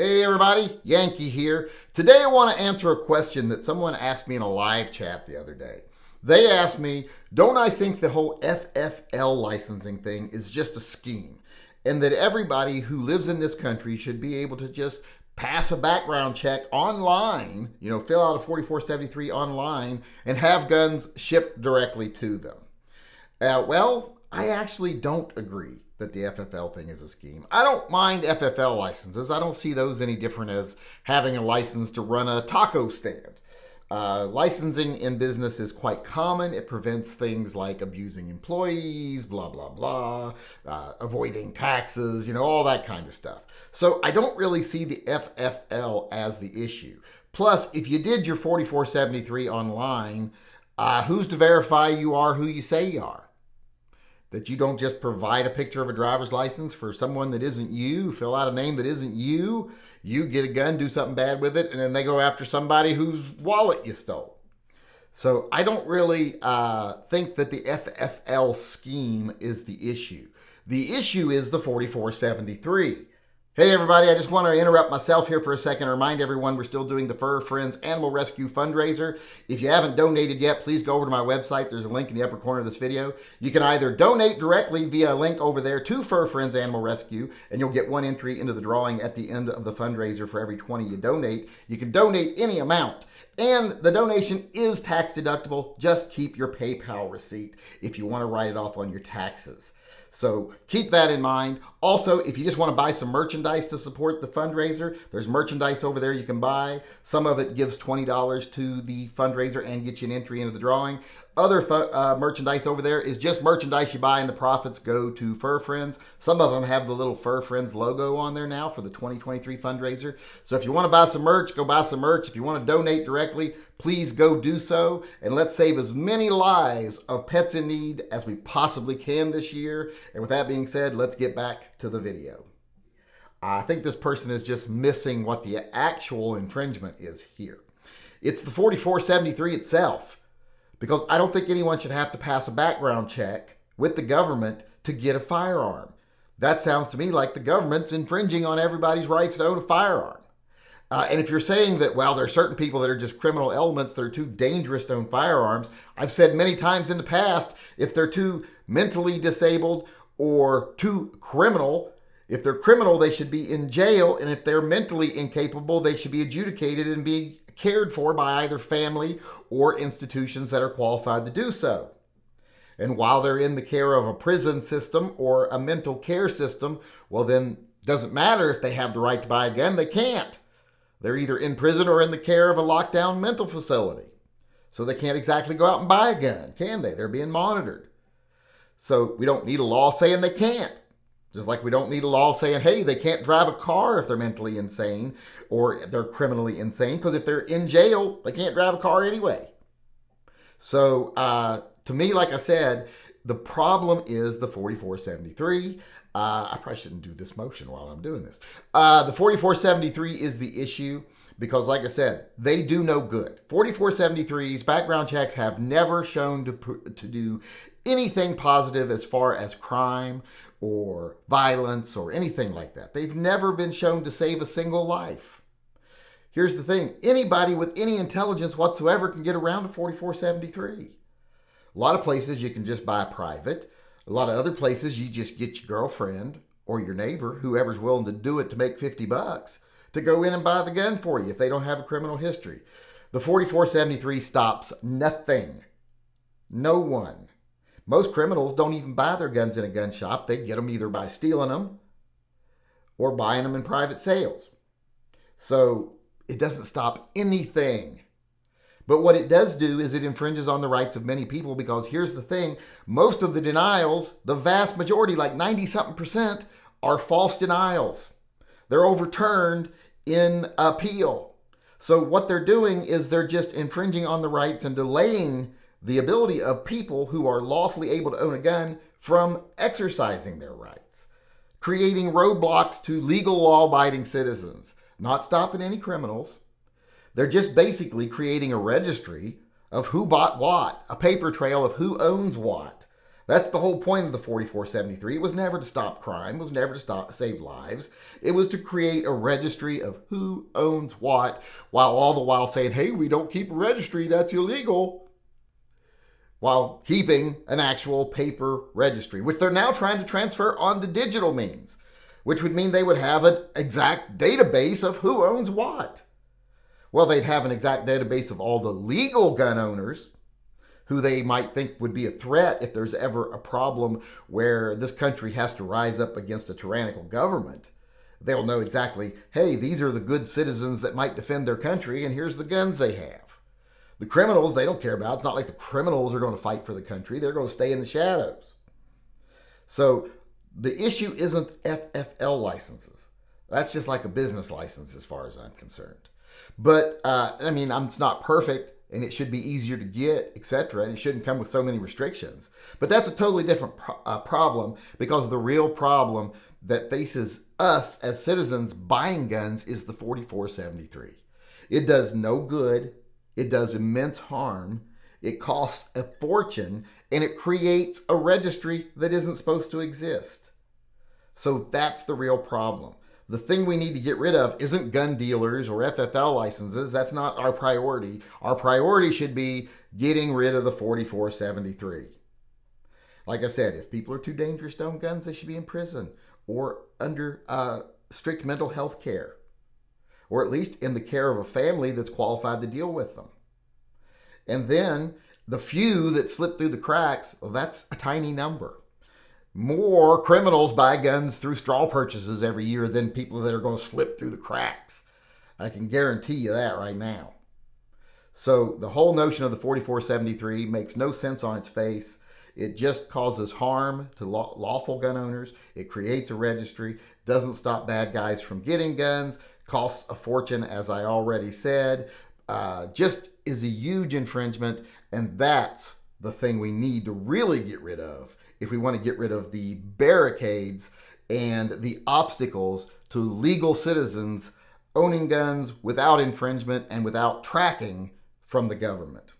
Hey everybody, Yankee here. Today I want to answer a question that someone asked me in a live chat the other day. They asked me, don't I think the whole FFL licensing thing is just a scheme, and that everybody who lives in this country should be able to just pass a background check online, fill out a 4473 online and have guns shipped directly to them. Well, I actually don't agree that the FFL thing is a scheme. I don't mind FFL licenses. I don't see those any different as having a license to run a taco stand. Licensing in business is quite common. It prevents things like abusing employees, blah, blah, blah, avoiding taxes, all that kind of stuff. So I don't really see the FFL as the issue. Plus, if you did your 4473 online, who's to verify you are who you say you are? That you don't just provide a picture of a driver's license for someone that isn't you, fill out a name that isn't you, you get a gun, do something bad with it, and then they go after somebody whose wallet you stole. So I don't really think that the FFL scheme is the issue. The issue is the 4473. Hey everybody, I just want to interrupt myself here for a second and remind everyone we're still doing the Fur Friends Animal Rescue Fundraiser. If you haven't donated yet, please go over to my website. There's a link in the upper corner of this video. You can either donate directly via a link over there to Fur Friends Animal Rescue, and you'll get one entry into the drawing at the end of the fundraiser for every 20 you donate. You can donate any amount, and the donation is tax deductible. Just keep your PayPal receipt if you want to write it off on your taxes. So keep that in mind. Also, if you just want to buy some merchandise to support the fundraiser, there's merchandise over there you can buy. Some of it gives $20 to the fundraiser and gets you an entry into the drawing. Other merchandise over there is just merchandise you buy and the profits go to Fur Friends. Some of them have the little Fur Friends logo on there now for the 2023 fundraiser. So if you want to buy some merch, go buy some merch. If you want to donate directly, please go do so. And let's save as many lives of pets in need as we possibly can this year. And with that being said, let's get back to the video. I think this person is just missing what the actual infringement is here. It's the 4473 itself. Because I don't think anyone should have to pass a background check with the government to get a firearm. That sounds to me like the government's infringing on everybody's rights to own a firearm. And if you're saying that, well, there are certain people that are just criminal elements that are too dangerous to own firearms, I've said many times in the past, if they're too mentally disabled or too criminal, if they're criminal, they should be in jail. And if they're mentally incapable, they should be adjudicated and be cared for by either family or institutions that are qualified to do so. And while they're in the care of a prison system or a mental care system, well then, doesn't matter if they have the right to buy a gun, they can't. They're either in prison or in the care of a lockdown mental facility. So they can't exactly go out and buy a gun, can they? They're being monitored. So we don't need a law saying they can't. Just like we don't need a law saying, hey, they can't drive a car if they're mentally insane or they're criminally insane, because if they're in jail, they can't drive a car anyway. So to me, like I said, the problem is the 4473. I probably shouldn't do this motion while I'm doing this. The 4473 is the issue because, like I said, they do no good. 4473's background checks have never shown to do anything positive as far as crime or violence or anything like that. They've never been shown to save a single life. Here's the thing. Anybody with any intelligence whatsoever can get around to 4473. A lot of places you can just buy private. A lot of other places you just get your girlfriend or your neighbor, whoever's willing to do it to make $50, to go in and buy the gun for you if they don't have a criminal history. The 4473 stops nothing. No one. Most criminals don't even buy their guns in a gun shop. They get them either by stealing them or buying them in private sales. So it doesn't stop anything. But what it does do is it infringes on the rights of many people, because here's the thing. Most of the denials, the vast majority, like 90-something%, are false denials. They're overturned in appeal. So what they're doing is they're just infringing on the rights and delaying the ability of people who are lawfully able to own a gun from exercising their rights, creating roadblocks to legal law-abiding citizens, not stopping any criminals. They're just basically creating a registry of who bought what, a paper trail of who owns what. That's the whole point of the 4473. It was never to stop crime, it was never to save lives. It was to create a registry of who owns what, while all the while saying, hey, we don't keep a registry, that's illegal. While keeping an actual paper registry, which they're now trying to transfer onto digital means, which would mean they would have an exact database of who owns what. Well, they'd have an exact database of all the legal gun owners who they might think would be a threat if there's ever a problem where this country has to rise up against a tyrannical government. They'll know exactly, hey, these are the good citizens that might defend their country, and here's the guns they have. The criminals, they don't care about. It's not like the criminals are going to fight for the country. They're going to stay in the shadows. So the issue isn't FFL licenses. That's just like a business license as far as I'm concerned. But, it's not perfect, and it should be easier to get, etc., and it shouldn't come with so many restrictions. But that's a totally different problem, because the real problem that faces us as citizens buying guns is the 4473. It does no good. It does immense harm. It costs a fortune, and it creates a registry that isn't supposed to exist. So that's the real problem. The thing we need to get rid of isn't gun dealers or FFL licenses. That's not our priority. Our priority should be getting rid of the 4473. Like I said, if people are too dangerous to own guns, they should be in prison or under strict mental health care, or at least in the care of a family that's qualified to deal with them. And then the few that slip through the cracks, well, that's a tiny number. More criminals buy guns through straw purchases every year than people that are going to slip through the cracks. I can guarantee you that right now. So the whole notion of the 4473 makes no sense on its face. It just causes harm to lawful gun owners. It creates a registry, doesn't stop bad guys from getting guns, costs a fortune, as I already said, just is a huge infringement, and that's the thing we need to really get rid of if we want to get rid of the barricades and the obstacles to legal citizens owning guns without infringement and without tracking from the government.